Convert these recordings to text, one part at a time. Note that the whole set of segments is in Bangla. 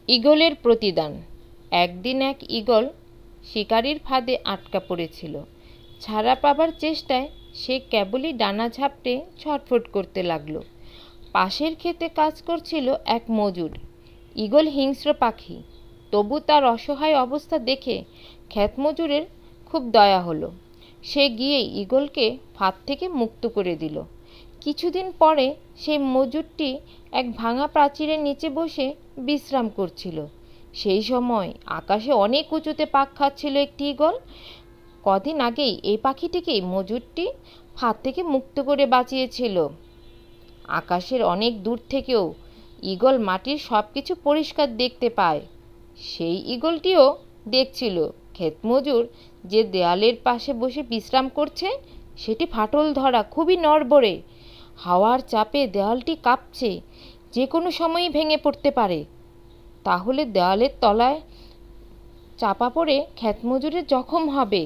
ঈগলের প্রতিদান। একদিন এক ঈগল শিকারীর ফাঁদে আটকা পড়েছিল। ছাড়া পাবার চেষ্টায় সে কেবলই ডানা ঝাপটে ছটফট করতে লাগলো। পাশের ক্ষেতে কাজ করছিল এক মজুর। ঈগল হিংস্র পাখি, তবু তার অসহায় অবস্থা দেখে ক্ষেত মজুরের খুব দয়া হলো। সে গিয়ে ঈগলকে ফাঁদ থেকে মুক্ত করে দিল। কিছুদিন পরে সেই মজুরটি এক ভাঙা প্রাচীরের নিচে বসে বিশ্রাম করছিল। সেই সময় আকাশে অনেক উঁচুতে পাক খাচ্ছিল একটি ঈগল। কদিন আগেই এই পাখিটিকেই মজুরটি ফাঁদ থেকে মুক্ত করে বাঁচিয়েছিল। আকাশের অনেক দূর থেকেও ঈগল মাটির সব কিছু পরিষ্কার দেখতে পায়। সেই ঈগলটিও দেখছিল ক্ষেতমজুর যে দেয়ালের পাশে বসে বিশ্রাম করছে সেটি ফাটল ধরা, খুবই নড়বড়ে। হাওয়ার চাপে দেয়ালটি কাঁপছে, যে কোনো সময়ই ভেঙে পড়তে পারে। তাহলে দেয়ালের তলায় চাপা পড়ে ক্ষেতমজুরের জখম হবে।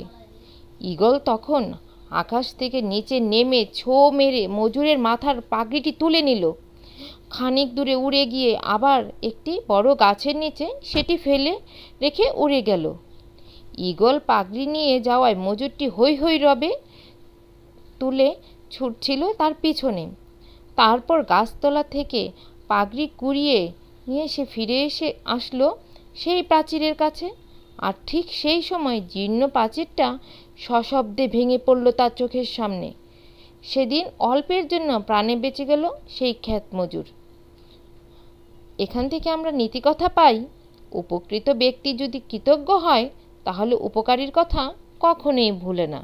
ঈগল তখন আকাশ থেকে নিচে নেমে ছো মেরে মজুরের মাথার পাগড়িটি তুলে নিল। খানিক দূরে উড়ে গিয়ে আবার একটি বড় গাছের নিচে সেটি ফেলে রেখে উড়ে গেল। ঈগল পাগড়ি নিয়ে যাওয়ায় মজুরটি হৈ হৈ রবে তুলে ছুটছিল তার পিছনে। তারপর গাছতলা থেকে পাগড়ি কুড়িয়ে নিয়ে সে ফিরে আসলো সেই প্রাচীরের কাছে। আর ঠিক সেই সময় জীর্ণ প্রাচীরটা সশব্দে ভেঙে পড়ল তার চোখের সামনে। সেদিন অল্পের জন্য প্রাণে বেঁচে গেল সেই ক্ষেত মজুর। এখান থেকে আমরা নীতিকথা পাই, উপকৃত ব্যক্তি যদি কৃতজ্ঞ হয় তাহলে উপকারীর কথা কখনোই ভুলে না।